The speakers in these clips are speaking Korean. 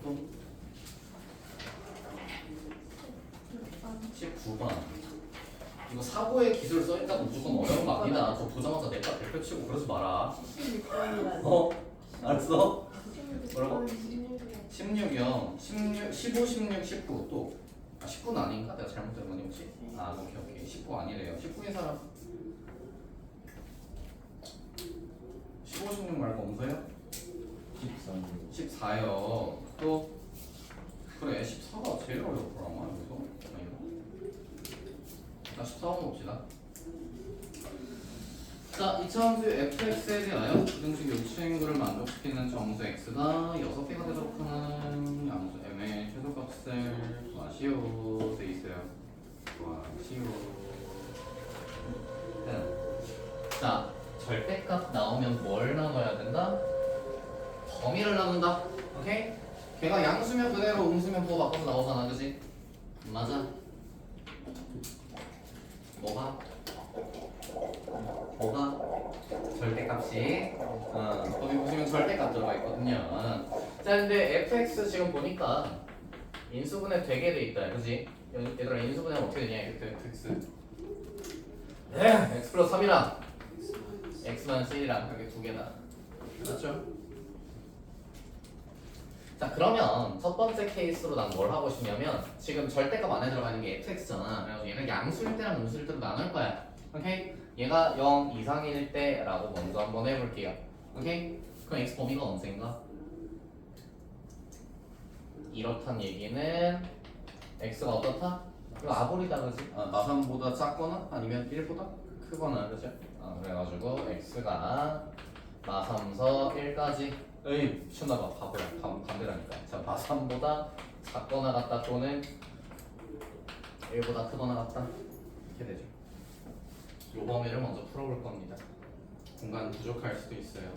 또 19번. 이거 사고의 기술 써있다고 무조건 어려운 거 아니다. 그거 보자마자 내가 대표 치고 그러지 마라. 16번이라니. 알았어? 뭐라고? 16이요. 15, 16, 19 또. 19는 아닌가? 내가 잘못 들은 거니 혹시? 오케이. 19 아니래요. 19인 사람. 15, 16 말고 없어요? 14요. 또 그래 14가 제일 어렵더라 아마 여기서. 자 14번 봅시다. 자, 이차함수의 fx에 대하여 부등식 요친구를 만족시키는 정수 x가 6개가 되도록 하는 양수 m의 최소값을 구하시오 돼 있어요. 구하시오. 자, 절대값 나오면 뭘 나눠야 된다? 범위를 나눈다. 오케이? 걔가 양수면 그대로 음수면 그거 바꿔서 나오잖아, 그지? 맞아. 뭐가? 절대값이 거기 보시면 절대값 들어가 있거든요. 자, 근데 fx 지금 보니까 인수분해 되게 돼 있다, 그지? 얘들아 인수분해는 어떻게 되냐? fx x 플러스 3이랑 x만 1이랑 이렇게 두 개다. 맞죠? 자, 그러면 첫 번째 케이스로 난 뭘 하고 싶냐면 지금 절대값 안에 들어가 있는 게 fx잖아. 그래서 얘는 양수일 때랑 음수일 때로 나눌 거야. 오케이? 얘가 0 이상일 때라고 먼저 한번 해볼게요. 오케이? 그럼 x 범위가 언제인가? 이렇단 얘기는 x가 어떻다? 이거 아볼이다, 그지? 마삼보다 작거나 아니면 1보다 크거나, 그죠? 그래가지고 x가 마삼서 1까지 에이 미쳤나봐. 바보야. 반대라니까. 자, 마삼보다 작거나 같다 또는 1보다 크거나 같다 이렇게 되죠. 요 범위를 먼저 풀어볼 겁니다. 공간 부족할 수도 있어요.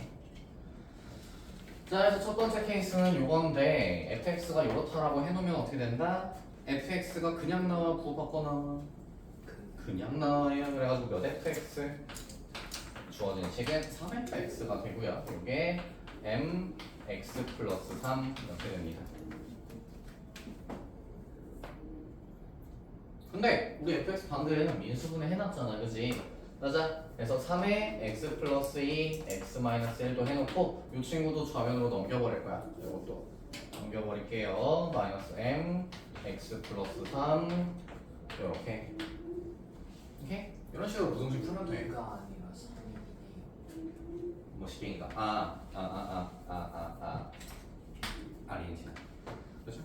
자, 그래서 첫 번째 케이스는 요건데 fx가 요렇다라고 해놓으면 어떻게 된다? fx가 그냥 나와 부호 바꿔 그냥 나와요. 그래가지고 몇 fx? 주어진 식은 3fx가 되고요. 요게 mx 플러스 3 이렇게 됩니다. 근데 우리 fx 방금 민수분해 해놨잖아, 그지? 맞아. 그래서 3에 x 플러스 2, x 마이너스 1도 해놓고 이 친구도 좌변으로 넘겨버릴 거야. 이것도 넘겨버릴게요. 마이너스 m, x 플러스 3 이렇게. 오케이? 이런 식으로 부등식 풀면 돼. 가 아니라 3이에요. 뭐 시갱이가 아리엔티나. 그렇죠?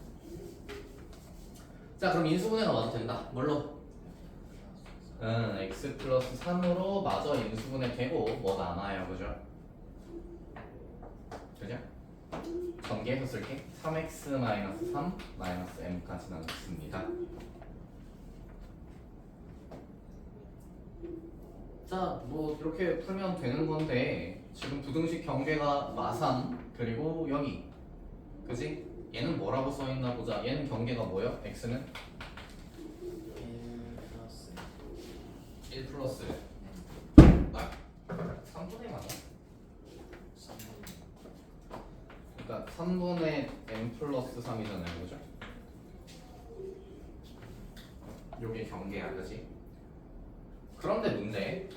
자, 그럼 인수분해가 맞아도 된다. 뭘로? x 플러스 3으로 마저 인수분해 되고 뭐 남아요, 그죠? 그죠? 전개해서 쓸게. 3x 마이너스 3 마이너스 m까지 나눴습니다. 자, 뭐 이렇게 풀면 되는 건데 지금 부등식 경계가 마삼 그리고 여기, 그지? 얘는 뭐라고 써있나 보자. 얘는 경계가 뭐요? x는 1 플러스 3분의 맞아? 그러니까 3분의 m 플러스 3이잖아요, 그죠? 요게 경계야, 그지? 그런데 문제,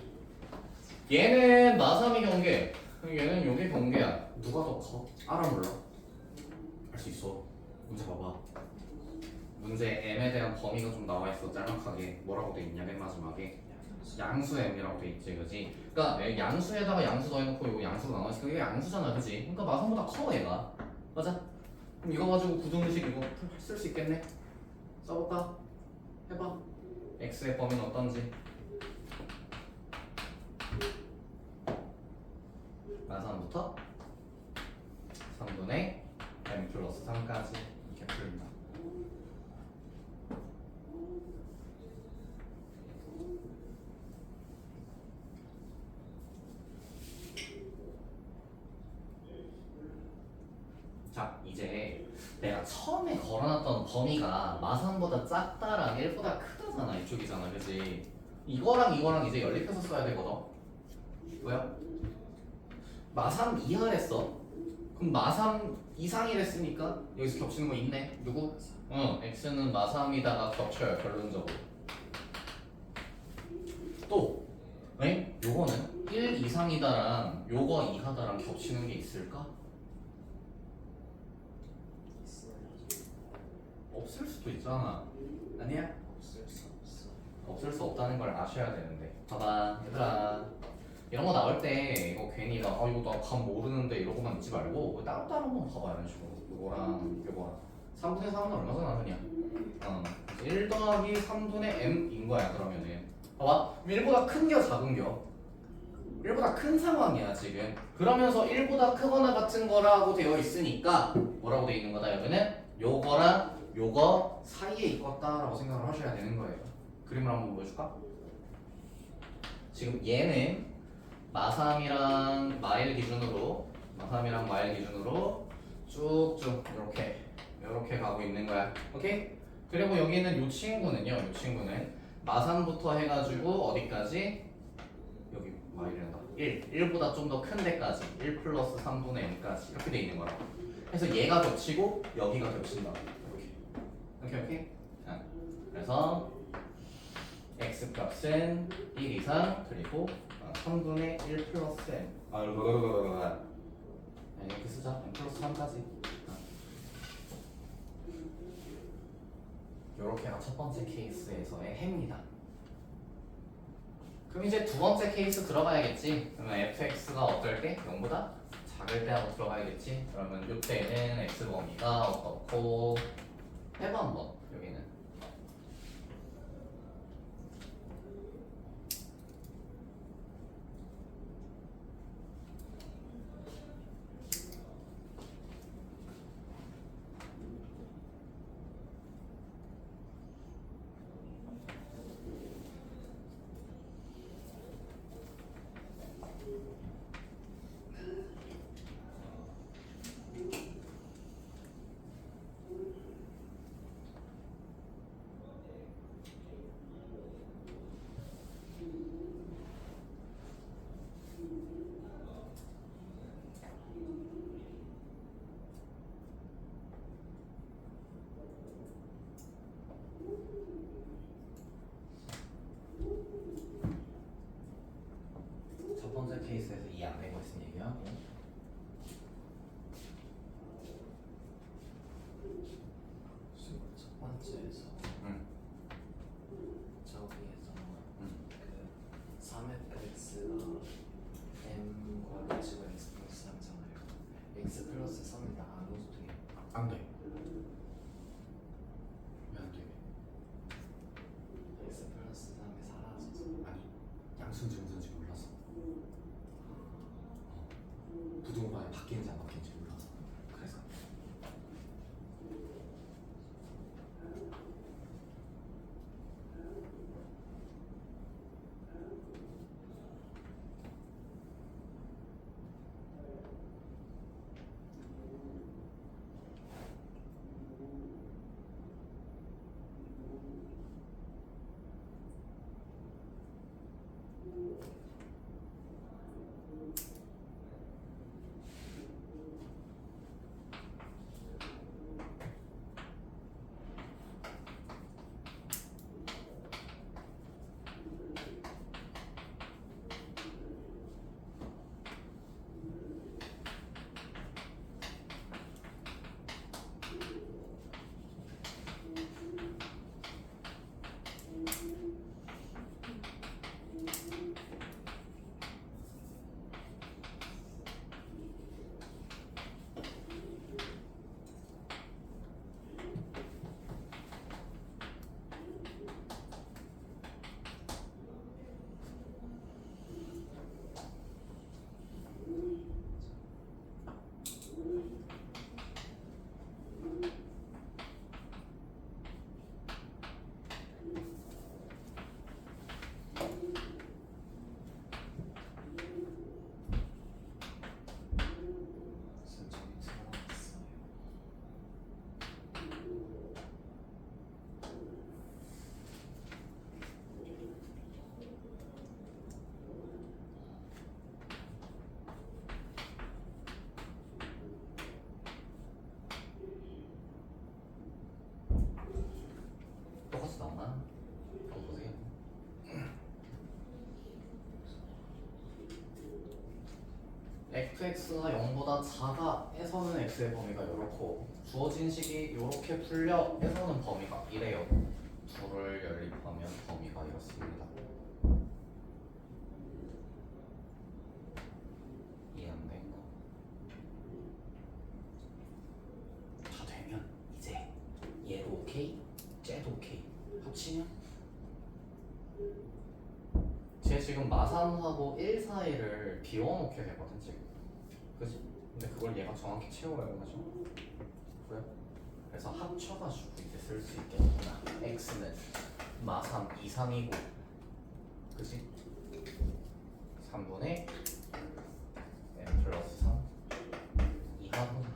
얘는 마삼이 경계, 얘는 요게 경계야. 누가 더 커? 알아 몰라? 알 수 있어. 문제 봐봐. 문제 m에 대한 범위가 좀 나와 있어. 짤막하게 뭐라고 돼 있냐? 맨 마지막에 양수 m이라고 돼 있지, 그지? 그러니까 양수에다가 양수 더해놓고 이거 양수로 나눠있으니까 이게 양수잖아, 그지? 그러니까 마삼보다 커 얘가. 맞아? 그럼 이거 가지고 부등식 이거 쓸 수 있겠네? 써볼까? 해봐. x의 범위는 어떤지. 마삼부터 3분의 m 플러스 3까지 이렇게 풀린다. 자, 이제 내가 처음에 걸어놨던 범위가 마삼보다 작다랑 1보다 크다잖아. 이쪽이잖아, 그지? 이거랑 이제 연립해서 써야 되거든. 뭐야? 마삼 이하랬어. 그럼 마3 이상이랬으니까 여기서 겹치는 거 있네. 누구? x는 마3이다가 겹쳐요 결론적으로. 또 요거는 1 이상이다랑 요거 이하다랑 겹치는 게 있을까? 있어요. 없을 수도 있잖아. 아니야? 없을 수 없어. 없을 수 없다는 걸 아셔야 되는데. 봐봐 얘들아, 이런 거 나올 때 이거 괜히 나 이거 나 감 모르는데 이러고만 있지 말고 따로따로 한번 봐봐. 이런 식으로 요거랑 요거랑 3분의 3은 얼마잖아 그냥. 1 더하기 3분의 m인 거야. 그러면은 봐봐 1보다 큰겨 작은겨? 1보다 큰 상황이야 지금. 그러면서 1보다 크거나 같은 거라고 되어 있으니까 뭐라고 되어 있는 거다. 여기는 요거랑 요거 사이에 있겠다라고 생각을 하셔야 되는 거예요. 그림을 한번 보여줄까? 지금 얘는 마3이랑 마일 기준으로 쭉쭉 이렇게 가고 있는 거야. 오케이? 그리고 여기는 요 친구는 마3부터 해가지고 어디까지? 여기 마일이란다. 1보다 좀 더 큰 데까지 1 플러스 3분의 n까지 이렇게 돼 있는 거라고. 그래서 얘가 겹치고 여기가 겹친다. 오케이? 자, 그래서 x 값은 1 이상 그리고 3분의 1 플러스 n. 이렇게 쓰자. n 플러스 3까지. 요렇게가 첫 번째 케이스에서의 해입니다. 그럼 이제 두 번째 케이스 들어가야겠지. 그러면 fx가 어떨 때? 0보다 작을 때 하고 들어가야겠지. 그러면 이때는 x 범위가 어떻고 해봐 한번. 여기는 첫 번째 케이스에서 이해 안 되고 있으면 얘기하고. 첫 번째에서 응. 저기에서 응. 그 3fx가 m과 x가 x 플러스 3이잖아요. x 플러스 3을 다 안 넣어도 돼요. 안 돼. 왜 안 돼? x 플러스 3이 사라져서. 아니 양수인지 음수인지 몰라서. 부등호방이 바뀌는지 안 바뀌는지 몰라서. 그래서 fx가 0보다 작아 해서는 x의 범위가 이렇고 주어진 식이 이렇게 풀려 해서는 범위가 이래요. 둘을 연립하면 범위가 이렇습니다. 이해 안 돼? 다 되면 이제 얘도 오케이, 쟤도 오케이 합치면 쟤 지금 마삼하고 1 사이를 비워놓게 되거든 지금. 그지? 근데 그걸 얘가 정확히 채워야죠. 그래? 그래서 합쳐가지고 이제 쓸 수 있겠구나. x는 마삼 이상이고, 그지? 3분의 n 플러스 3 이하구나.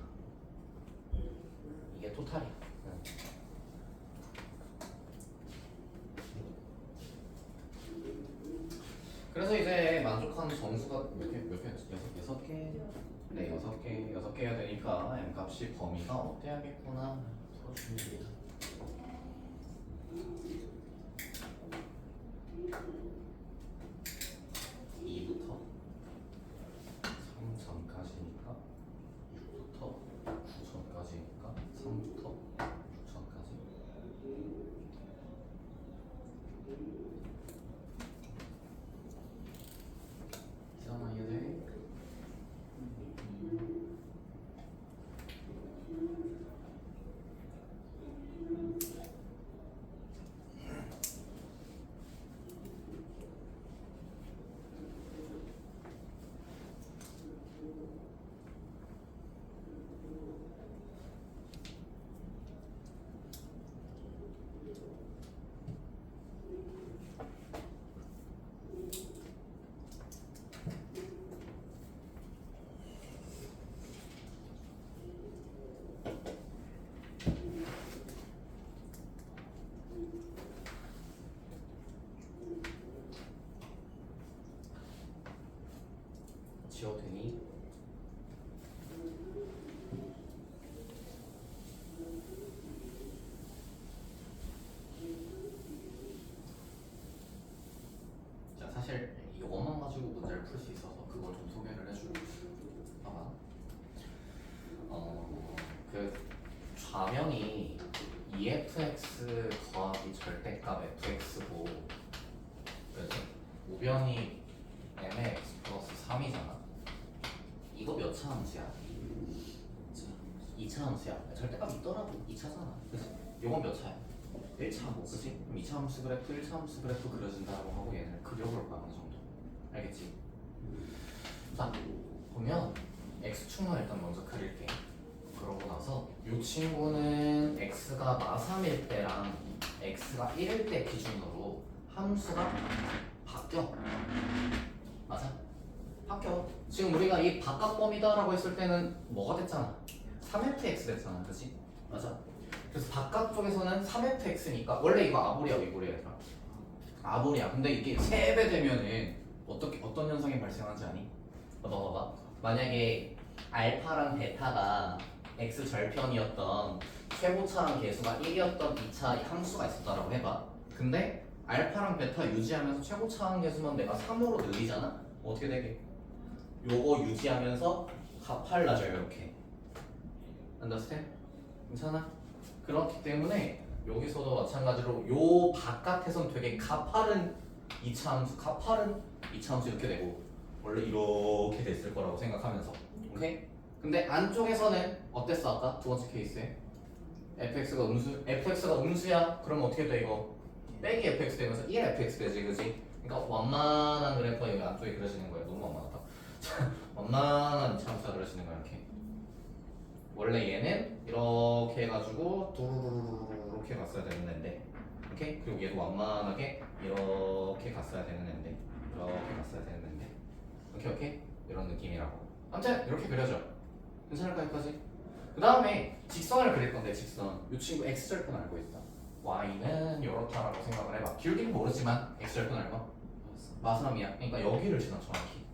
이게 토탈이야. 응. 그래서 이제 만족하는 정수가 몇 개였지? 6개? 네, 6개 해야 되니까 m 값이 범위가 어때야겠구나 풀어주면 돼요. 2부터 3전까지니까 6부터 9전까지니까 3부터 6전까지. 이상하게 돼. 지워도 되니? 자, 사실 이것만 가지고 문제를 풀 수 있어서 그걸 좀 소개를 해줄게. 봐봐. 그 좌변이 EFX 더하기 절대값 FX고, 그래서 우변이 MX 플러스 3이잖아. 이거 몇 차 함수야? 2차 함수야. 절대값 있더라도 2차잖아. 그치? 요건 몇 차야? 1차 뭐, 그치? 그럼 2차 함수 그래프, 1차 함수 그래프 그려준다고 하고 얘는 그려볼 거야, 어느 정도. 알겠지? 자, 보면 X축만 일단 먼저 그릴게. 그러고 나서 이 친구는 X가 마3일 때랑 X가 1일 때 기준으로 함수가 바뀌어. 맞아? 바뀌어. 지금 우리가 이 바깥 범위다라고 했을 때는 뭐가 됐잖아? 3fx 됐잖아, 그치? 맞아. 그래서 바깥쪽에서는 3fx니까 원래 이거 아볼이야, 위볼이야, 얘들아? 아볼이야. 근데 이게 3배 되면은 어떤 현상이 발생하는지 아니? 봐봐. 만약에 알파랑 베타가 x 절편이었던 최고차랑 계수가 1이었던 2차 함수가 있었다라고 해봐. 근데 알파랑 베타 유지하면서 최고차랑 계수만 내가 3으로 늘리잖아? 어떻게 되게? 요거 유지하면서 값8 낮아요, 이렇게. understand? 괜찮아? 그렇기 때문에 여기서도 마찬가지로 요 바깥에선 되게 값8은 2차 함수, 값8은 2차 함수 이렇게 되고 원래 이렇게 됐을 거라고 생각하면서. 오케이? 근데 안쪽에서는 어땠어 아까? 두 번째 케이스에 fx가 음수야? 그러면 어떻게 돼 이거? 빼기 fx 되면서 1fx 되지, 그지? 그러니까 완만한 그래프가 여기 안쪽에 그려지는 거야. 너무 완만하다. 완만한 참수가 그려지는 거야, 이렇게. 원래 얘는 이렇게 해가지고 두루루루루 이렇게 갔어야 되는 앤데, 오케이? 그리고 얘도 완만하게 이렇게 갔어야 되는 앤데, 이렇게 갔어야 되는 앤데, 오케이? 이런 느낌이라고. 아무튼 이렇게 그려져. 괜찮을까 여기까지? 그 다음에 직선을 그릴 건데, 직선. 이 친구 x절편 알고 있다. y는 이렇다라고 생각을 해봐. 기울기는 모르지만 x절편 알고? 마삼이야. 그러니까 여기를 지나 정확히.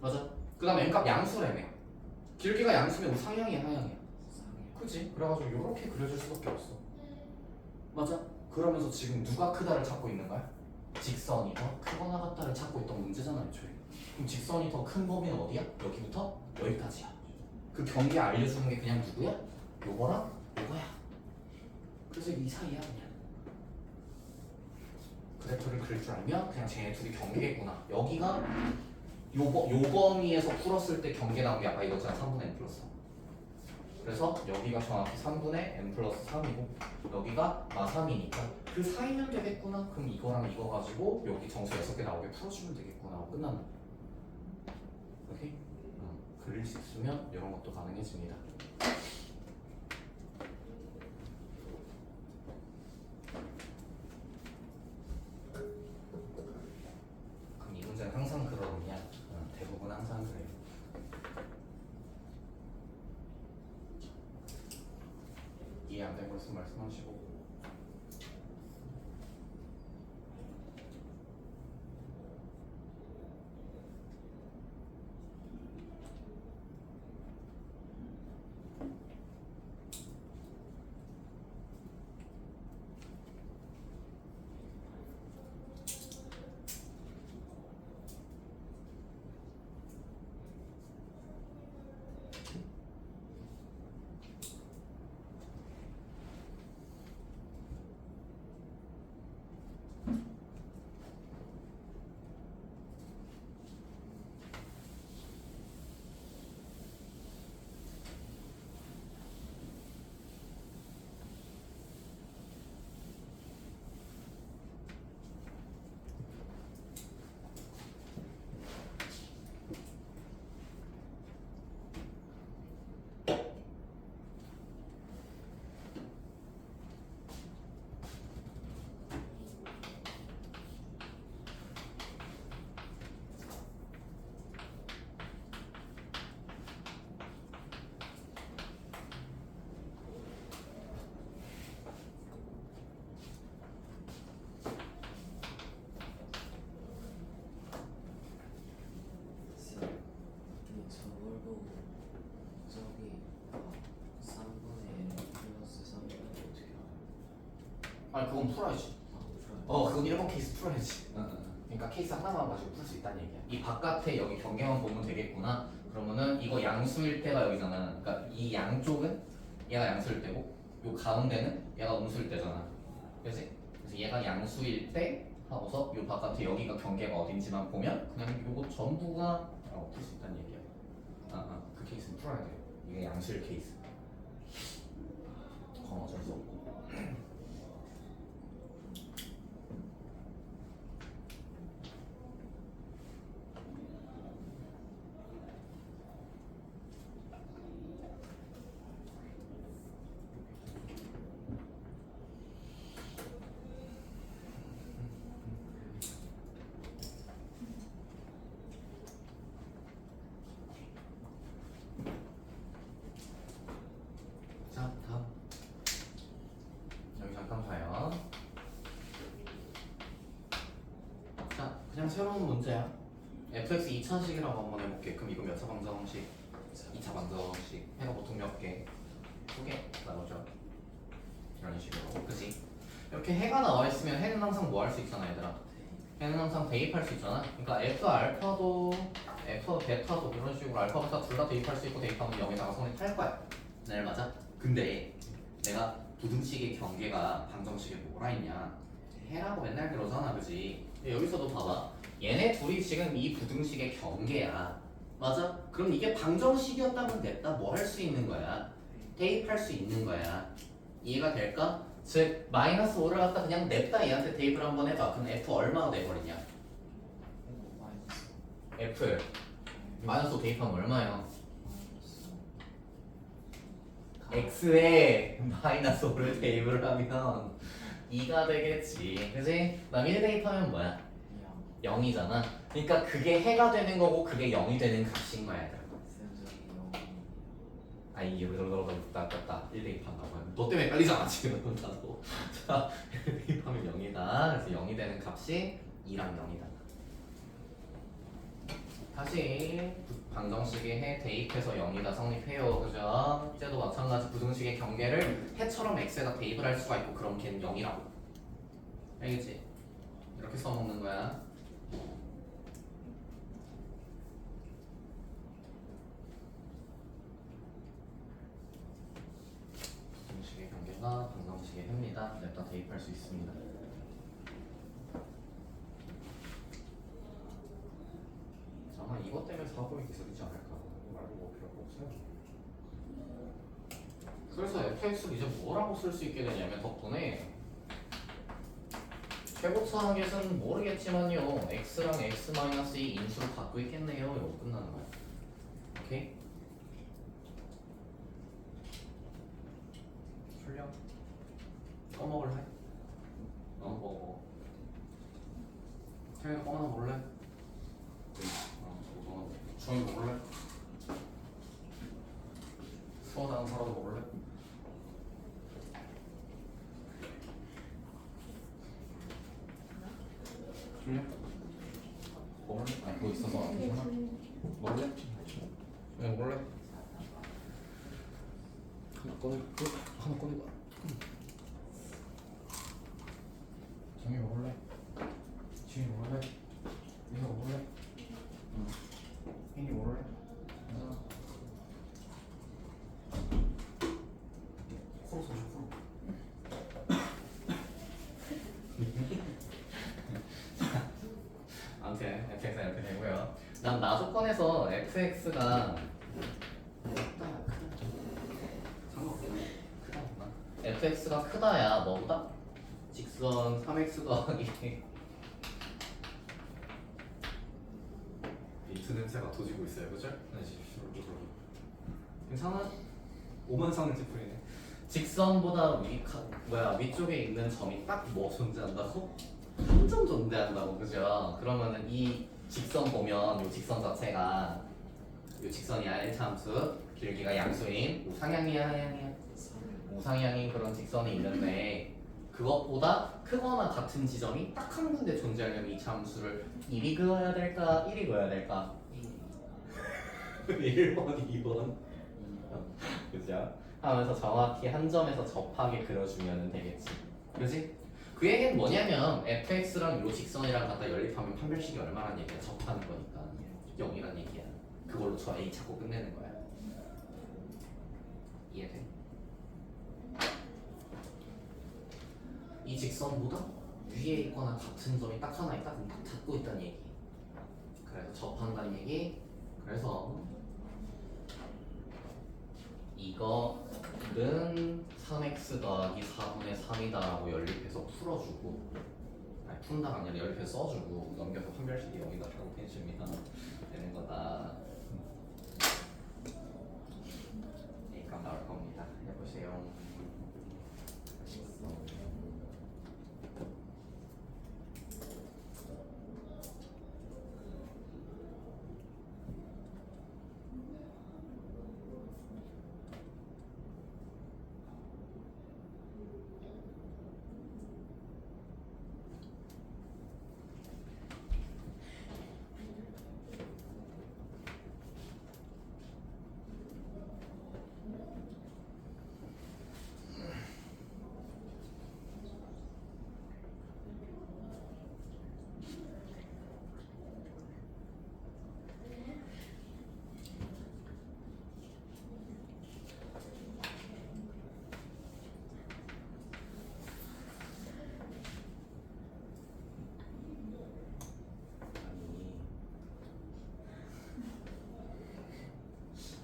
맞아? 그 다음에 n값 양수라며. 길기가 양수면 상향이야, 하향이야? 그치? 그래가지고 이렇게 그려줄 수밖에 없어. 맞아? 그러면서 지금 누가 크다를 찾고 있는 거야? 직선이 더 크거나 같다를 찾고 있던 문제잖아, 애초에. 그럼 직선이 더 큰 범위는 어디야? 여기부터 여기까지야. 그 경계 알려주는 게 그냥 누구야? 요거랑 요거야. 그래서 이 사이야 그냥. 그래프를 그릴 줄 알면 그냥 쟤네 둘이 경계겠구나. 여기가 요 범위에서 풀었을 때 경계 나온 게 아까 이거잖아. 3분의 n 플러스 3. 그래서 여기가 정확히 3분의 n 플러스 3이고 여기가 마3이니까 그 사이면 되겠구나. 그럼 이거랑 이거 가지고 여기 정수 6개 나오게 풀어주면 되겠구나 하고 끝나는 거야. 오케이? 그릴 수 있으면 이런 것도 가능해집니다. 그럼 이 문제는 항상 그러느냐? 대부분 항상 그래요. 이해 안 되고 있으면 말씀하시고. 저걸로 저기 3분의 n 플러스 3분의 어떻게 알아요? 아니 그건 풀어야지. 그건 1번 케이스 풀어야지. 그러니까 케이스 하나만 가지고 풀 수 있다는 얘기야. 이 바깥에 여기 경계만 보면 되겠구나. 그러면은 이거 양수일 때가 여기잖아. 그러니까 이 양쪽은 얘가 양수일 때고 요 가운데는 얘가 음수일 때잖아. 그렇지? 그래서 얘가 양수일 때 하고서 요 바깥에 여기가 경계가 어딘지만 보면 그냥 요거 전부가 풀 수 있다는 얘기야. 그 케이스는 풀어야 돼. 이게 양수일 케이스. 그건 어쩔 수 없고. 자, 다음. 여기 잠깐 봐요. 자, 그냥 새로운 문제야. fx 2000식이라고 한번 해볼게. 그럼 이거 몇 차 방정식? 2차 방정식. 해가 보통 몇 개? 2개 나오죠. 이런 식으로. 그치? 이렇게 해가 나와 있으면 해는 항상 뭐 할 수 있잖아, 얘들아. 해는 항상 대입할 수 있잖아. 그러니까 f 알파도 f 베타도 이런 식으로 알파 베타 둘 다 대입할 수 있고 대입하면 0에다가 성립할 거야. 네, 맞아. 근데 내가 부등식의 경계가 방정식에 뭐라 했냐? 해라고 맨날 그러잖아, 그지? 근데 여기서도 봐봐. 얘네 둘이 지금 이 부등식의 경계야. 맞아? 그럼 이게 방정식이었다면 냈다 뭐 할 수 있는 거야? 대입할 수 있는 거야. 이해가 될까? 즉 마이너스 5를 갖다 그냥 냅다 얘한테 대입을 한번 해봐. 그럼 f 얼마가 돼버리냐? f 마이너스 5 대입하면 얼마야? x에 마이너스 5를 대입을 하면 2가 되겠지. 그지? 그다음 1 대입하면 뭐야? 0이잖아. 그러니까 그게 해가 되는 거고 그게 0이 되는 값인 거야. 이게 딱 1 대입한다고 하면 너 때문에 헷갈리잖아 지금 나도. 자 1 대입하면 0이다. 그래서 0이 되는 값이 2랑 0이다. 다시 방정식의 해 대입해서 0이다 성립해요. 그죠? 이제도 마찬가지 부등식의 경계를 해처럼 x에다 대입을 할 수가 있고 그럼 걔는 0이라고. 알겠지? 이렇게 써먹는 거야. x가 방정식의 해입니다. 냅다 대입할 수 있습니다. 아마 이것 때문에 사고의 기술이지 않을까. 이거 말고 뭐 필요가 없어요. 그래서 fx를 이제 뭐라고 쓸 수 있게 되냐면 덕분에 최고차항에서는 모르겠지만요 x랑 x-2 인수를 갖고 있겠네요. 이거 끝나는 거야. 오케이? 출력 꺼먹을래? 먹어. 태현이 꺼나 먹을래? 주원이 먹을래? 수원하는 사람도 먹을래? 줄래? 먹을래? 아니 그거 있어서 안 되잖아. 먹을래? 왜 먹을래? 하나 꺼내봐. 정이 먹을래? 지이 먹을래? 이거 먹을래? 응. 혜인이 먹을래? 괜찮아. 코로 쏘죠 코로. 아무튼 fx가 이렇게 되고요. 난 나조건에서 fx가 fx가 크다야 뭐보다? 직선 3x 더하기 비트 냄새가 도지고 있어요, 그죠? 괜찮아? 오만상을 찌푸리네. 직선보다 위쪽에 있는 점이 딱 뭐 존재한다고? 한 점 존재한다고, 그죠? 그러면은 이 직선 보면 이 직선 자체가 이 직선이 L참수 길기가 양수인 우상향이야 하향이야? 우상향인 그런 직선이 있는데 그것보다 크거나 같은 지점이 딱 한 군데 존재하려면 이 참수를 1이 그어야 될까? 1이 그어야 될까? 1번, 2번 그죠? 하면서 정확히 한 점에서 접하게 그려주면 되겠지. 그지? 그 얘기는 뭐냐면 fx랑 요 직선이랑 갖다 연립하면 판별식이 얼마란 얘기야? 접하는 거니까 0이란 얘기야. 그걸로 저 a 찾고 끝내는 거야. 이해돼? 이 직선보다 위에 있거나 같은 점이 딱 하나 있다? 그럼 딱 닿고 있다는 얘기. 그래서 접한다는 얘기. 그래서 이거는 3x 더하기 4분의 3이다 라고 연립해서 풀어주고, 아니 푼다가 아니라 연립해서 써주고 넘겨서 판별식이 0이다 라고 해주면 되는 거다. 이값 나올 겁니다. 해보세요.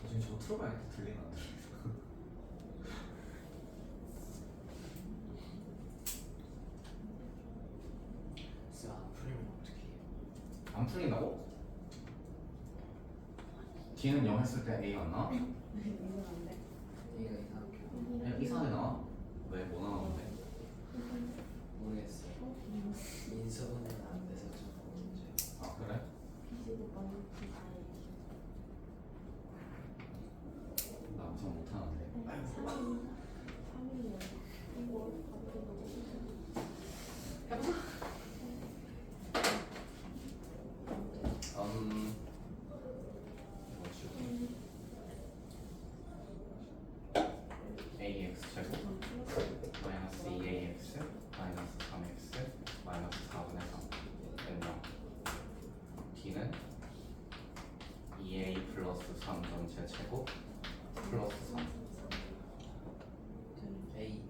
지금 저거 틀어봐야겠다. 들리나 안 들리나. 쎄, 안 풀리면 어떻게 해요? 안 풀린다고? D는 0 했을 때 A가 안 나와? 얘가 이상하게 그냥 이상하게 나와? 왜? 뭐 나오는데? 모르겠어요. 인수분해는 안 돼서 좀 문제. 아 그래? 나 우선 못하는데. ax 제곱 마이너스 2ax 마이너스 3x 마이너스 4분의 3 n0 d는 2a 플러스 3 전체 제곱 플러스 3 A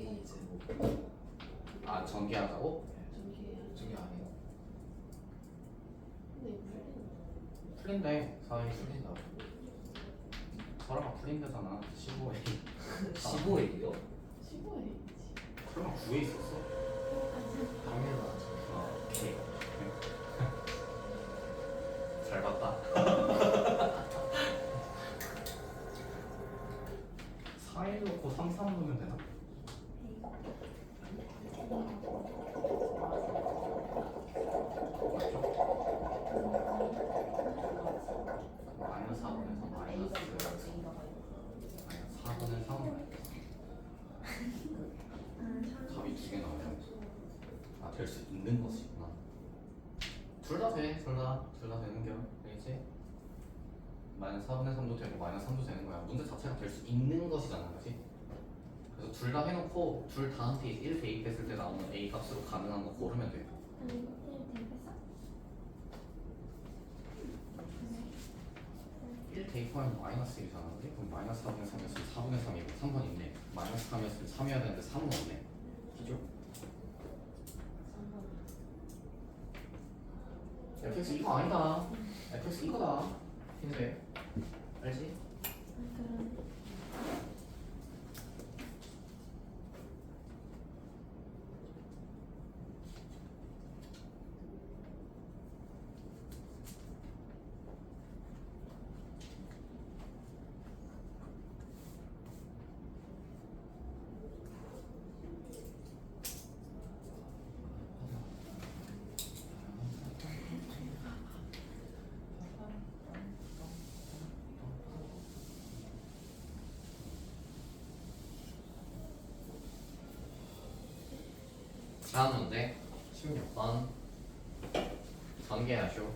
A 제곱. 아 전개하자고? 저기 아니에요? 풀린대. 사이 풀린다고? 설아가 풀린대잖아. 15에 15A요? 설마 9에 있었어? 당연하죠. 오케이. 잘 봤다. 사이 놓고 3, 3 넣으면 되나? 마이너스 4분에서 마이너스 4분의 3 답이 2개 나오네. 아, 될 수 있는 것이구나. 둘 다 돼, 둘 다 되는 겨. 알겠지? 마이너스 4분의 3도 되고 마이너스 3도 되는 거야. 문제 자체가 될 수 있는 것이잖아, 그렇지? 그래서 둘 다 해놓고 둘 다한테 1 대입했을 때 나오는 A 값으로 가능한 거 고르면 돼. 1 대입하면 마이너스 1이잖아. 그럼 마이너스 4분의 3이었으면 4분의 3이고 3번 있네. 마이너스 3이었으면 3이어야 되는데 3은 없네. 기죠? fx 이거 아니다. fx 이거다. 힌트. 알지? 다음 문제 16번 전개하쇼.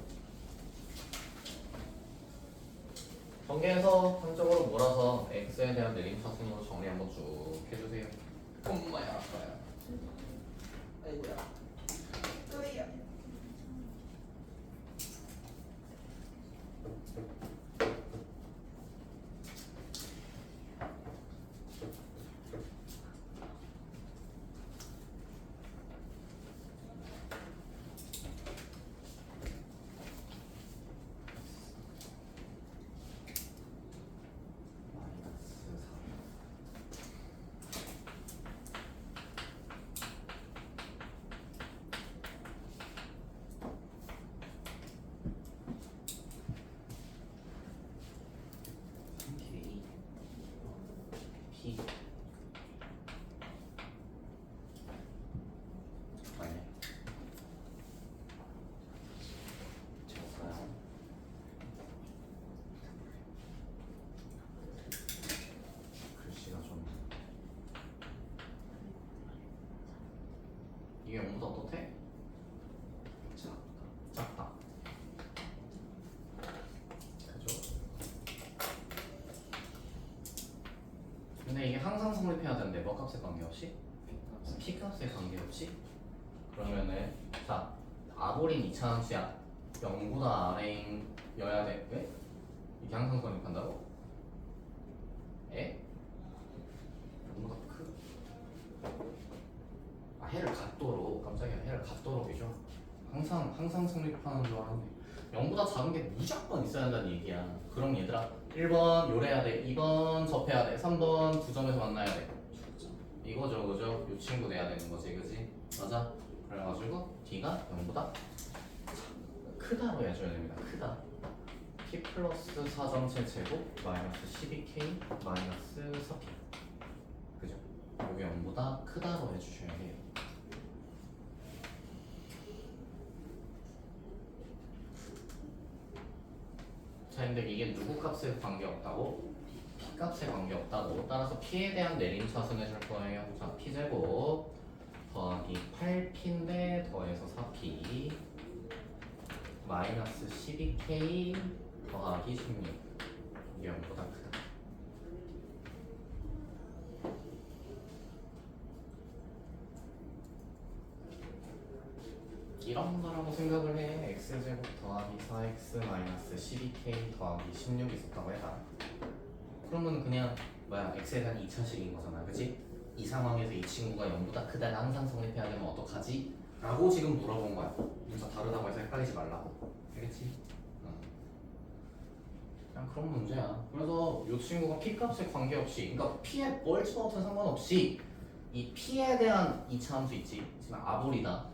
전개해서 한쪽으로 몰아서 x에 대한 내림차순으로 정리 한번 쭉 해주세요. 엄마야 아빠야. 아이고야. 이게 0보다 어떻대? 작다. 그죠? 근데 이게 항상 성립해야 되는데 뭐 값에 관계없이? p 값에 관계없이? 그러면은 자 아볼인 이차함수야 0보다 아래인 여야 돼. 왜? 이게 항상 성립한다고? 에? 0보다 크? 아 해를 갖도록 깜짝이야 해를 갖도록이죠. 항상 성립하는 줄 알았는데 0보다 작은 게 무조건 있어야 한다는 얘기야. 그럼 얘들아 1번 요래야 돼, 2번 접해야 돼, 3번 두 점에서 만나야 돼. 이거죠 그죠? 요 친구 내야 되는 거지 그지? 맞아. 그래가지고 D가 0보다 크다로 해줘야 됩니다. 크다. P 플러스 4.7제곱 마이너스 12K 마이너스 4P 그죠? 요게 0보다 크다로 해주셔야 해요. 자 근데 이게 누구 값에 관계없다고? P 값에 관계없다고. 따라서 P에 대한 내림차순 해줄 거예요. 자 P제곱 더하기 8P인데 더해서 4P 마이너스 12K 더하기 16 이게 0보다 크다. 이런 거라고 생각을 해. x제곱 더하기 4x 마이너스 12k 더하기 16이 있었다고 해라. 그러면 그냥 뭐야 x에 대한 2차식인 거잖아 그치? 이 상황에서 이 친구가 0보다 크다가 항상 성립해야 되면 어떡하지? 라고 지금 물어본 거야. 문자 다르다고 해서 헷갈리지 말라고. 알겠지? 그냥 그런 문제야. 그래서 이 친구가 P값에 관계없이, 그러니까 P의 멀티노트는 상관없이 이 P에 대한 이차함수 있지? 지금 아볼이다.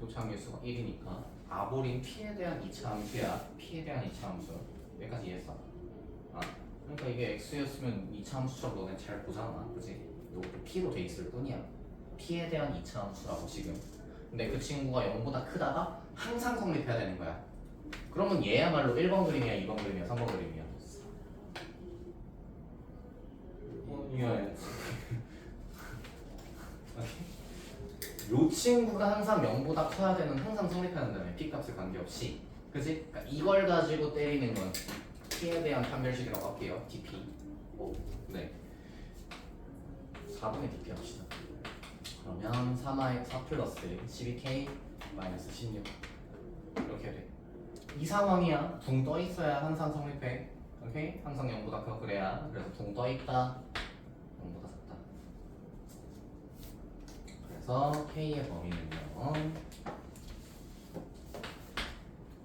조차함계수가 1이니까 아볼인 P에 대한 이차함수야. P에 대한 이차함수. 여기까지 이해했어? 그러니까 이게 X였으면 이차함수처럼 너네 잘 보잖아. 그치? 이것도 P로 돼 있을 뿐이야. P에 대한 이차함수라고 지금. 근데 그 친구가 0보다 크다가 항상 성립해야 되는 거야. 그러면 얘야말로 1번 그림이야, 2번 그림이야, 3번 그림이야. 요 친구가 항상 0보다 커야 되는, 항상 성립하는 P값에 관계없이. 그치? 그러니까 이걸 가지고 때리는 건 P에 대한 판별식이라고 할게요. DP. 네. 4분의 DP 합시다. 그러면 4 플러스 12K 마이너스 16 이렇게 돼. 이 상황이야. 붕 떠 있어야 항상 성립해. 오케이? 항상 0보다 커 그래야. 그래서 붕 떠 있다. 0보다 작다. 그래서 K의 범위는요.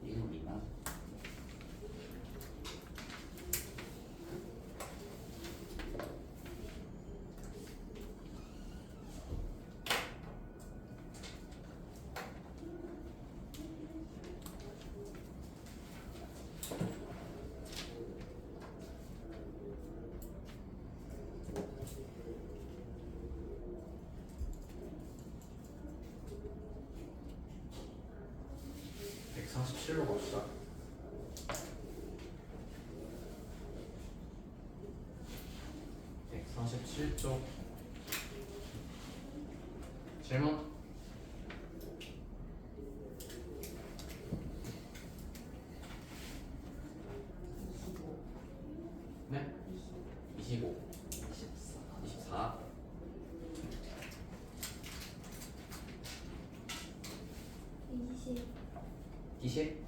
1 미만. 로 갑시다. (147쪽) 질문? 네? 25 24 20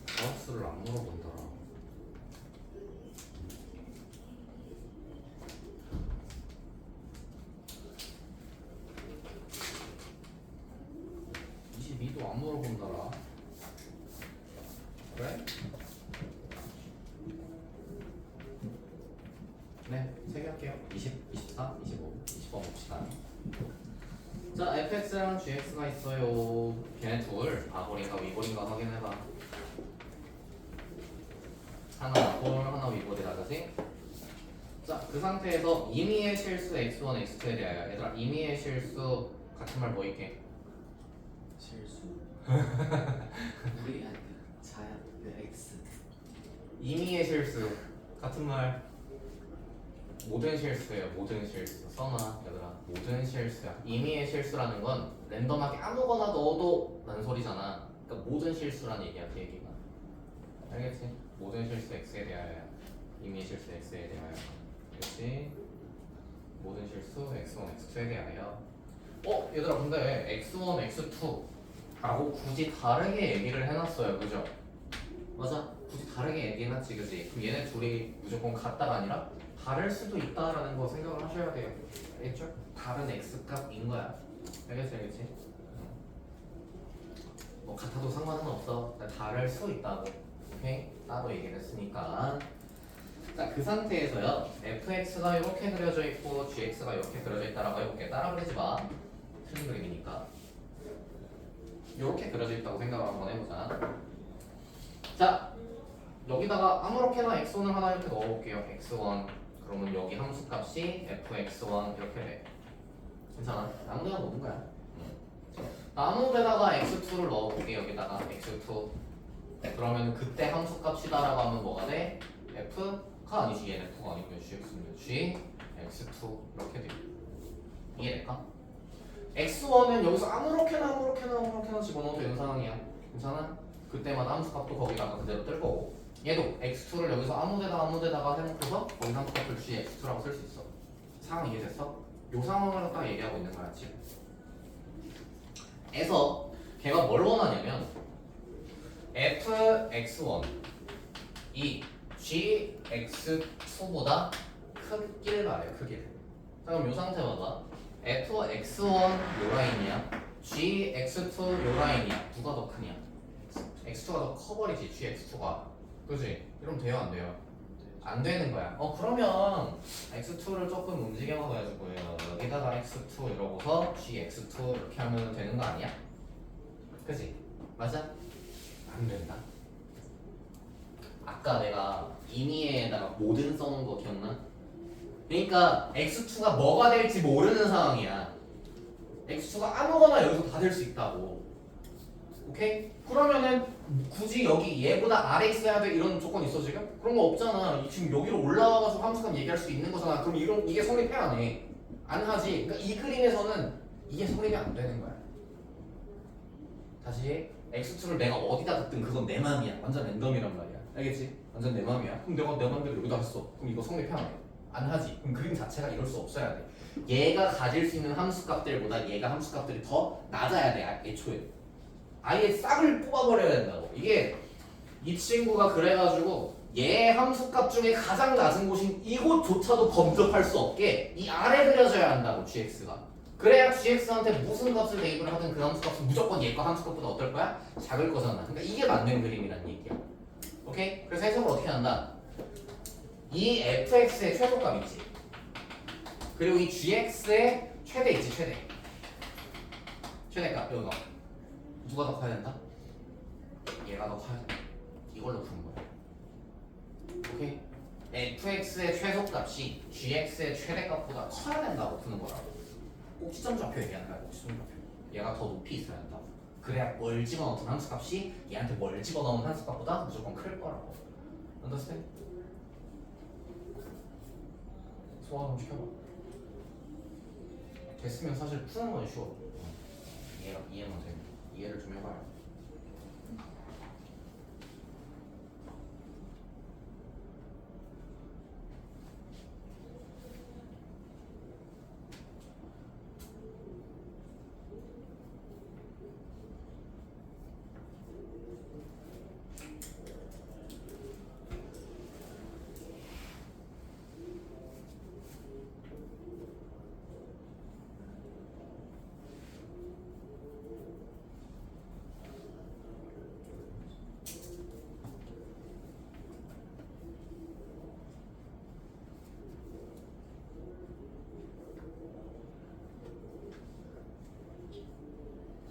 가우스를 안 물어본더라. (22도) 안 물어본더라. 그래? 네, 3개 할게요. 20, 24, 25, 20번 봅시다. 자, fx랑 gx가 있어요. 걔네 둘 아볼인가 위볼인가 확인해봐. 하나 아볼, 하나 위볼이다, 그지? 자, 그 상태에서 임의의 실수 x1, x2에 대하여 얘들아, 임의의 실수 같은 말 뭐 있게? 실수. 우리 자야 X. 임의의 실수 같은 말 모든 실수예요. 모든 실수 써놔 얘들아. 모든 실수야. 임의의 실수라는 건 랜덤하게 아무거나 넣어도 난 소리잖아. 그러니까 모든 실수란 얘기야. 그 얘기가. 알겠지? 모든 실수 x에 대하여 임의의 실수 x에 대하여. 그렇지? 모든 실수 x1, x2에 대하여. 얘들아 근데 x1, x2 라고 굳이 다르게 얘기를 해놨어요. 그죠? 맞아. 굳이 다르게 얘기해놨지. 그지? 그럼 얘네 둘이 무조건 같다가 아니라 다를 수도 있다라는 거 생각을 하셔야 돼요. 알겠죠? 다른 x값인 거야. 알겠지? 알겠지? 뭐 같아도 상관은 없어. 다를 수 있다고. 오케이? 따로 얘기를 했으니까. 자, 그 상태에서요. fx가 이렇게 그려져 있고 gx가 이렇게 그려져 있다라고 해볼게. 따라 그리지 마. 틀린 그림이니까. 이렇게 그려져 있다고 생각을 한번 해보자. 자, 여기다가 아무렇게나 x1을 하나 이렇게 넣어볼게요. x1. 그러면 여기 함수값이 fx1 이렇게 돼. 괜찮아? 아무데나 넣는 거야. 아무데다가 x2를 넣어볼게요. 여기다가 x2. 그러면 그때 함수값이다라고 하면 뭐가 돼? f가 아니지. 얘는 f가 아니고요. gx면 g, x2 이렇게 돼. 이해될까? x1은 여기서 아무렇게나 집어넣어도 되는 상황이야. 괜찮아? 그때마다 함수값도 거기다가 그대로 뜰 거고. 얘도 x2를 여기서 아무데다가 해놓고서 거기 함수값을 g x2라고 쓸 수 있어. 상황 이해됐어? 요 상황을 딱 얘기하고 있는 거야 지금. 에서 걔가 뭘 원하냐면 fx1 이 gx2보다 크기를 말해요. 크기를. 자, 그럼 이 상태 봐봐. fx1 요 라인이야. gx2 요 라인이야. 누가 더 크냐? x2가 더 커버리지. gx2가. 그지? 이러면 돼요, 안 돼요? 안 되는 거야. 그러면 x2를 조금 움직여가지고요. 여기다가 x2 이러고서 gx2 이렇게 하면 되는 거 아니야? 그지? 맞아? 안 된다. 아까 내가 인이에다가 모든 써놓은 거 기억나? 그러니까 x2가 뭐가 될지 모르는 상황이야. x2가 아무거나 여기서 다 될 수 있다고. 오케이? 그러면은 굳이 여기 얘보다 아래 있어야 돼 이런 조건 있어 지금? 그런 거 없잖아. 지금 여기로 올라와가지고 함수값 얘기할 수 있는 거잖아. 그럼 이게 성립해 안 해? 안 하지. 그러니까 이 그림에서는 이게 성립이 안 되는 거야. 다시 x2를 내가 어디다 뒀든 그건 내 맘이야. 완전 랜덤이란 말이야. 알겠지? 완전 내 맘이야. 그럼 내가 내 맘대로 여기다 했어. 그럼 이거 성립해 안 해? 안 하지. 그럼 그림 자체가 이럴 수 없어야 돼. 얘가 가질 수 있는 함수값들보다 얘가 함수값들이 더 낮아야 돼. 애초에. 아예 싹을 뽑아버려야 된다고. 이게 이 친구가 그래가지고 얘 함수값 중에 가장 낮은 곳인 이곳조차도 범접할 수 없게 이 아래 그려져야 한다고 gx가. 그래야 gx한테 무슨 값을 대입을 하든 그 함수값은 무조건 얘 거 함수값보다 어떨 거야? 작을 거잖아. 그러니까 이게 맞는 그림이란 얘기야. 오케이? 그래서 해석을 어떻게 한다? 이 fx의 최소값 있지. 그리고 이 gx의 최대 있지. 최대값 이거. 누가 더 커야 된다? 얘가 더 커야 된다. 이걸로 푸는 거야. 오케이? fx의 최소값이 gx의 최대값보다 커야 된다고 푸는 거라고. 꼭지점 좌표 얘기하는 거야. 꼭지점 좌표. 얘가 더 높이 있어야 된다고. 그래야 뭘 집어넣은 함수값이 얘한테 뭘 집어넣은 함수값보다 무조건 클 거라고. understand? 소화 좀 시켜봐. 됐으면 사실 푸는 건 쉬워. 이해만 돼. 이해를 좀 해봐요.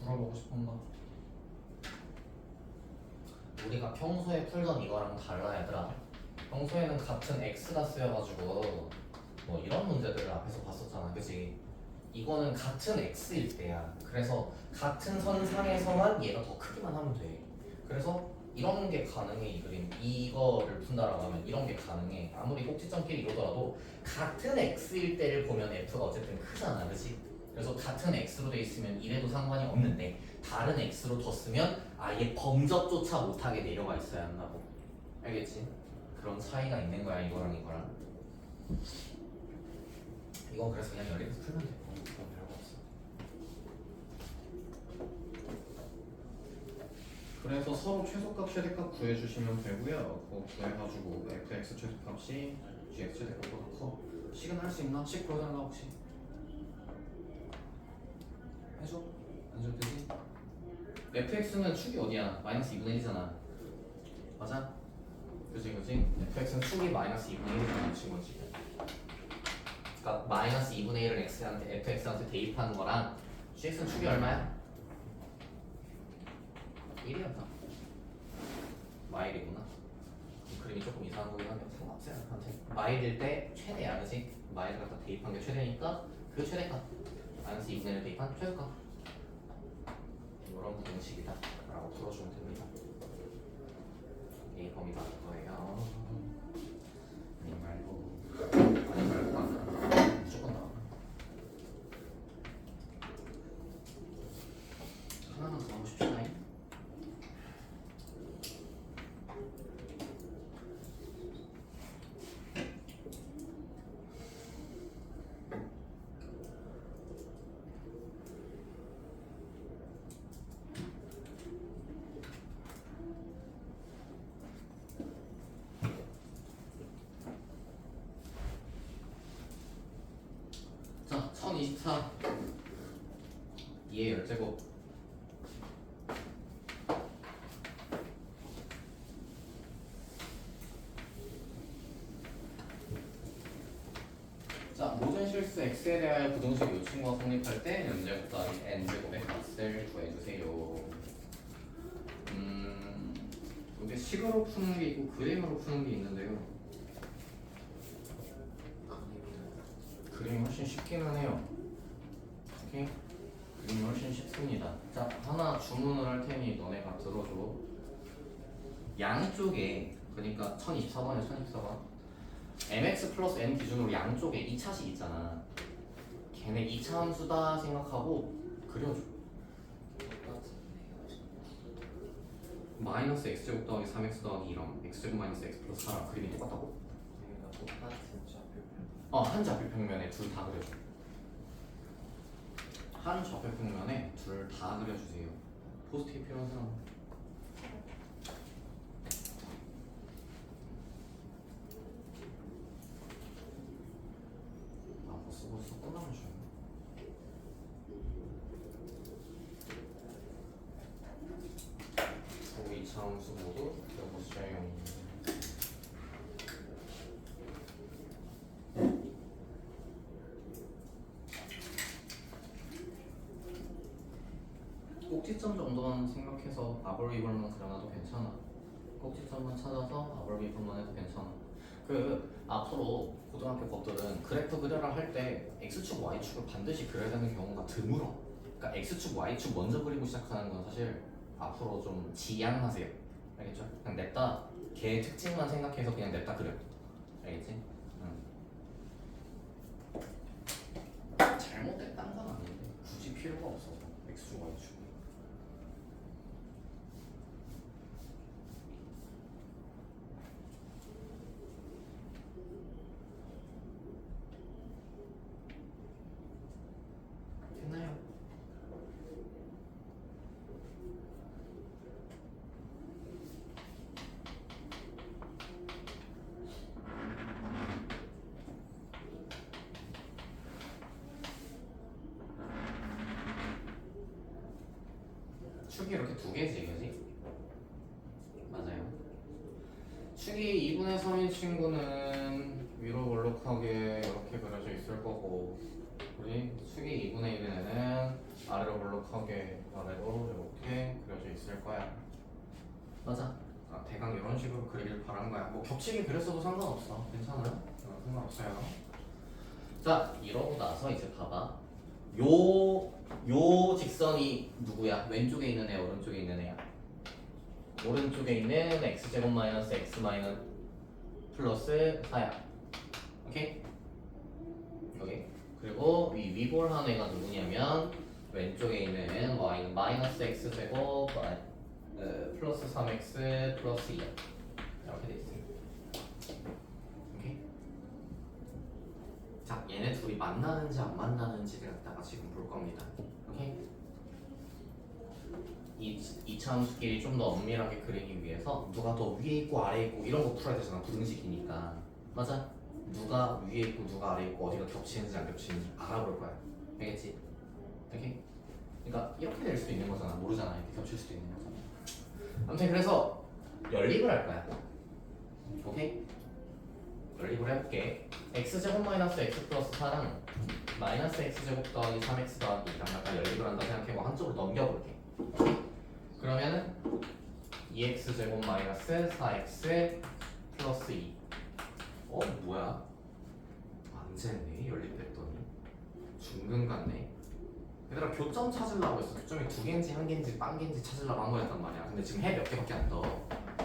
물어보고 싶은 거. 우리가 평소에 풀던 이거랑 달라 얘들아. 평소에는 같은 x가 쓰여가지고 뭐 이런 문제들을 앞에서 봤었잖아. 그치? 이거는 같은 x일 때야. 그래서 같은 선상에서만 얘가 더 크기만 하면 돼. 그래서 이런 게 가능해. 이 그림 이거를 푼다라고 하면 이런 게 가능해. 아무리 꼭지점끼리 이러더라도 같은 x일 때를 보면 f가 어쨌든 크잖아. 그치? 그래서 같은 x로 돼 있으면 이래도 상관이 없는데 다른 x로 뒀으면 아예 범접조차 못하게 내려가 있어야 한다고. 알겠지? 그런 차이가 있는 거야. 이거랑 이거랑. 이건 그래서 그냥 열리면서 풀면 돼. 그건 별거 없어. 그래서 서로 최소값 최대값 구해주시면 되고요. 그거 구해가지고 fx 최소값이 gx 최대값보다 커. 식은 할 수 있나? 식 구해달라 혹시? 해줘? 안 줘도 되지? fx는 축이 어디야? 마이너스 2분의 1이잖아. 맞아? 그지? fx는 축이 마이너스 2분의 1이라는 친구지. 그러니까 마이너스 2분의 1을 fx한테 대입하는 거랑 gx는 축이 얼마야? 1이었나? 마일이구나. 그림이 조금 이상한 거긴 한데 상관없어요. 마일일 때 최대야. 그지? 마일을 갖다 대입한 게 최대니까 그 최대값 마이너스 2분의 1을 대입한 최소값 이런 공식이다 라고 풀어주면 됩니다. 이 범위 맞을 거예요. 아니 말고 무조건 나와. 하나만 더 하고 싶지나? 1024 2의 10제곱 자, 모든 실수 x에 대하여 부등식 요충과 성립할 때 n제곱 더하기 n제곱의 값을 구해주세요. 이게 식으로 푸는 게 있고 그림으로 푸는 게 있는데요. 그림이 훨씬 쉽긴 하네요. 오케이? 그림이 훨씬 쉽습니다. 자, 하나 주문을 할 테니 너네가 들어줘. 양쪽에, 그러니까 1024번에 1024번 mx 플러스 n 기준으로 양쪽에 2차식 있잖아. 걔네 2차 함수다 생각하고 그려줘. 마이너스 x제곱 더하기 3x 더하기 2랑 x제곱 마이너스 x 플러스 4랑 그림이 똑같다고? 한 좌표평면에 둘 다 그려줘. 한 좌표평면에 둘 다 그려주세요. 포스트잇 필요한 사람. 벌써 끝나면 쉬워. 그 2차 함수 모두 배워보세요. 꼭지점 정도만 생각해서 아볼리벌만 그려놔도 괜찮아. 꼭지점만 찾아서 아볼리벌만 해도 괜찮아. 앞으로 고등학교 것들은 그래프 그려라 할 때 x축 y축을 반드시 그려야 되는 경우가 드물어. 그러니까 x축 y축 먼저 그리고 시작하는 건 사실 앞으로 좀 지양하세요. 알겠죠? 그냥 냅다 걔 특징만 생각해서 그냥 냅다 그려. 알겠지? 잘못됐다는 건 아닌데 굳이 필요가 없어서 x축 y축. 됐나요? 축이 이렇게 두 개지, 그지? 맞아요. 축이 2분의 3인 친구는 위로 볼록하게 이렇게 그려져 있을 거고, 우리 축이 2분의 1인 애는 아래로 볼록하게 아래로 이렇게 그려져 있을 거야. 맞아. 대강 이런 식으로 그리길 바란 거야. 뭐 겹치게 그렸어도 상관없어. 괜찮아요? 상관없어요. 자, 이러고 나서 이제 봐봐. 요 직선이 누구야? 왼쪽에 있는 애, 오른쪽에 있는 애야. 오른쪽에 있는 x제곱 마이너스 x 마이너스 플러스 4야. 오케이? 여기. 그리고 이 위볼한 애가 누구냐면 왼쪽에 있는 y는 마이너스 x제곱 플러스 3x 플러스 2야. 이렇게 돼 있습니다. 오케이? 자, 얘네 둘이 만나는지 안 만나는지를 갖다가 지금 볼 겁니다. 오케이? 이 참수끼리 좀 더 엄밀하게 그리기 위해서 누가 더 위에 있고 아래에 있고 이런 거 풀어야 되잖아. 부등식이니까. 맞아? 누가 위에 있고 누가 아래에 있고 어디가 겹치는지 안 겹치는지 알아볼 거야. 알겠지? 오케이? 그러니까 이렇게 될 수도 있는 거잖아. 모르잖아. 이렇게 겹칠 수도 있는 거잖아. 아무튼 그래서 연립을 할 거야. 오케이? 연립을 해볼게. x제곱 마이너스 x 플러스 4랑 마이너스 x제곱 더하기 3x 더하기 2랑 약간 연립을 한다 생각해고 한쪽으로 넘겨볼게. 그러면은 2x제곱 마이너스 4x 플러스 2. 뭐야? 안 쟀네. 연립됐더니 중근 같네. 얘들아 교점 찾으려고 했어. 교점이 두 개인지 한 개인지 빵 개인지 찾으려고 한 거였단 말이야. 근데 지금 해 몇 개밖에 안 떠.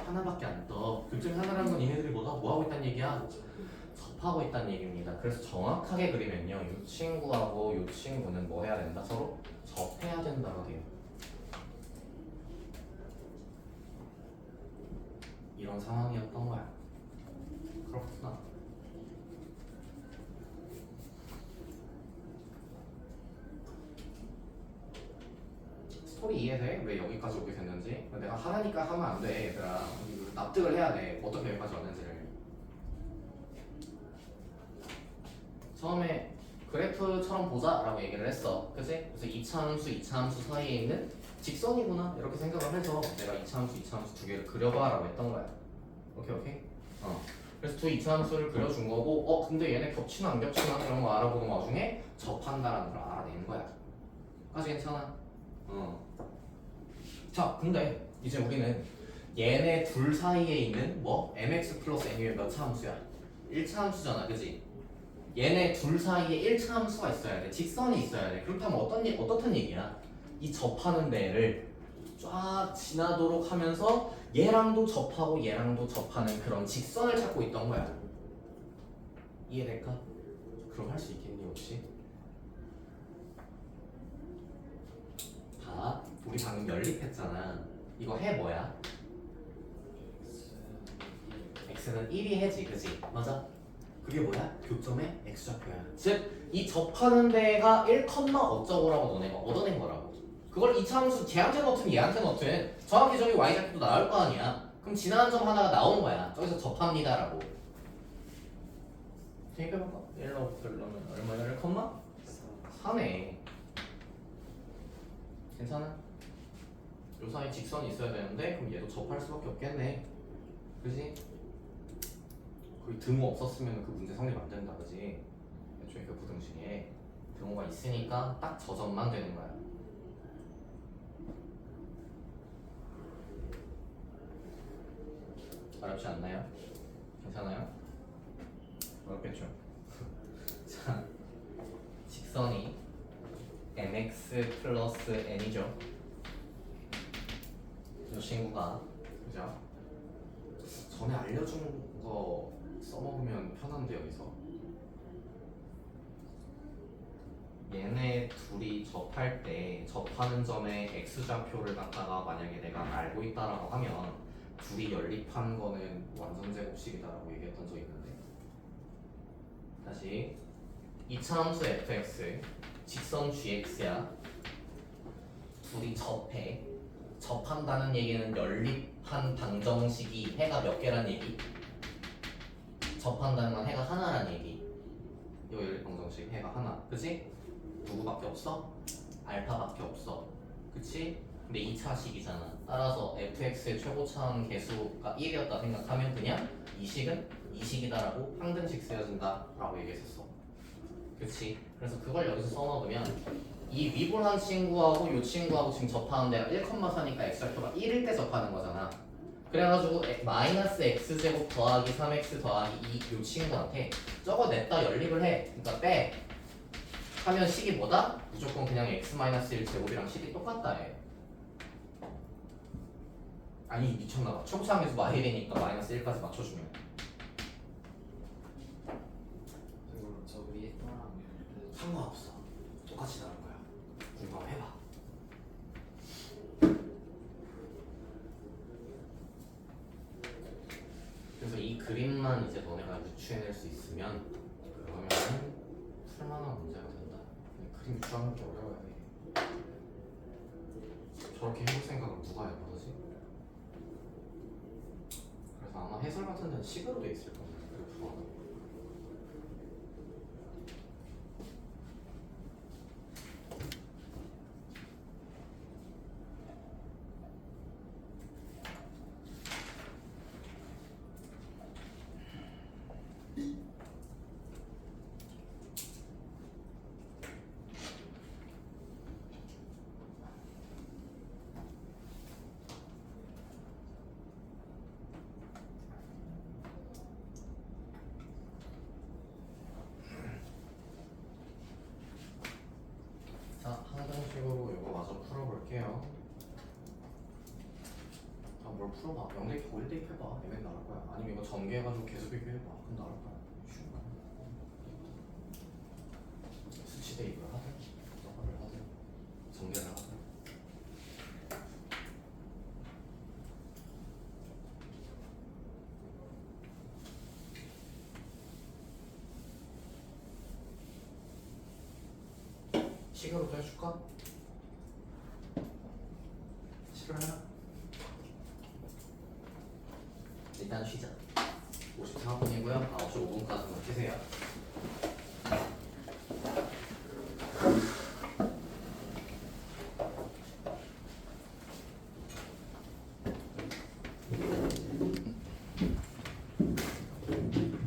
하나밖에 안 떠. 교점이 하나라는 건 얘네들이 뭐 하고 있다는 얘기야? 접하고 있다는 얘기입니다. 그래서 정확하게 그리면요, 이 친구하고 이 친구는 뭐 해야 된다? 서로 접해야 된다고 돼요. 이런 상황이었던 거야. 그렇구나. 스토리 이해돼? 왜 여기까지 오게 됐는지? 내가 하라니까 하면 안 돼, 얘들아. 납득을 해야 돼. 어떻게 여기까지 왔는지를. 처음에 그래프처럼 보자라고 얘기를 했어. 그치? 그래서 이차 함수 사이에 있는 직선이구나 이렇게 생각을 해서 내가 이차 함수 두 개를 그려봐라고 했던 거야. 오케이. 그래서 두 이차 함수를 그려준 거고 근데 얘네 겹치나 안 겹치나 이런 거 알아보는 와중에 접한다라는 걸 알아낸 거야. 아주 괜찮아. 자 근데 이제 우리는 얘네 둘 사이에 있는 뭐 mx 플러스 n이 몇 차 함수야? 1차 함수잖아, 그지? 얘네 둘 사이에 1차 함수가 있어야 돼. 직선이 있어야 돼. 그렇다면 어떻단 얘기야? 이 접하는 데를 쫙 지나도록 하면서 얘랑도 접하고 얘랑도 접하는 그런 직선을 찾고 있던 거야. 이해될까? 그럼 할 수 있겠니 혹시? 봐, 우리 방금 연립했잖아. 이거 해 뭐야? x는 1이 해지, 그지? 맞아? 그게 뭐야? 교점의 x좌표야. 즉, 이 접하는 데가 1, 어쩌고라고 너네가 얻어낸 거라고. 그걸 이차 함수 쟤한테 넣든 얘한테 넣든 정확히 저기 y좌표도 나올 거 아니야. 그럼 지나간 점 하나가 나온 거야. 저기서 접합니다라고. 생각해볼까? 1로부터 1로면 얼마야? 1, 4네. 괜찮아? 요 사이 직선이 있어야 되는데 그럼 얘도 접할 수밖에 없겠네. 그지? 거의 등호 없었으면 그 문제 성립 안 된다, 그지? 애초에 그 부등식에 등호가 있으니까 딱 저 점만 되는 거야. 어렵지 않나요? 괜찮아요? 어렵겠죠? 자, 직선이 mx 플러스 n이죠. 이 친구가 그죠? 전에 알려준 거 써먹으면 편한데 여기서 얘네 둘이 접할 때 접하는 점에 x좌표를 갖다가 만약에 내가 알고 있다라고 하면 둘이 연립한 거는 완전 제곱식이다라고 얘기했던 적이 있는데 다시 이차 함수 fx 직선 gx야. 둘이 접한다는 얘기는 연립한 방정식이 해가 몇 개란 얘기? 접한다는 건 해가 하나란 얘기. 이거 연립 방정식 해가 하나, 그치? 누구밖에 없어? 알파밖에 없어, 그치? 근데 2차식이잖아. 따라서 fx의 최고차항 개수가 1이었다 생각하면 그냥 이 식은 2식이다라고 항등식 쓰여진다 라고 얘기했었어. 그치? 그래서 그걸 여기서 써먹으면 이 위분한 친구하고 이 친구하고 지금 접하는 데가 1,4니까 x좌표가 1일 때 접하는 거잖아. 그래가지고 마이너스 x제곱 더하기 3x 더하기 2 이 친구한테 저거 냈다 연립을 해. 그러니까 빼 하면 식이 뭐다? 무조건 그냥 x-1 제곱이랑 식이 똑같다 해. 아니 미쳤나봐. 최고차항에서 마일이니까 마이너스 1까지 맞춰주면 그리고 저 위에 또랑 상관없어. 똑같이 나올 거야. 궁금해봐. 그래서 이 그림만 이제 너네가 유추해낼 수 있으면 그러면 풀만한 문제가 된다. 근데 그림 유추하는 게 어려워야 돼. 저렇게 해볼 생각은 누가 해보지? 그래서 아마 해설 같은 데는 식으로 돼 있을 겁니다. 그래프가. 자, 항등식으로 이거 마저 풀어볼게요. 뭘 풀어봐. 0대입 1대입 해봐. 얘는 나올 거야. 아니면 이거 전개해가지고 계속 비교해봐. 그럼 나올 거야. 쉬운 거야. 수치 대입을 하든 서버를 하든 전개를 하든 식으로도 해줄까? 식을 하나? 일단 쉬자. 54분이고요. 9시 5분까지만 쉬세요.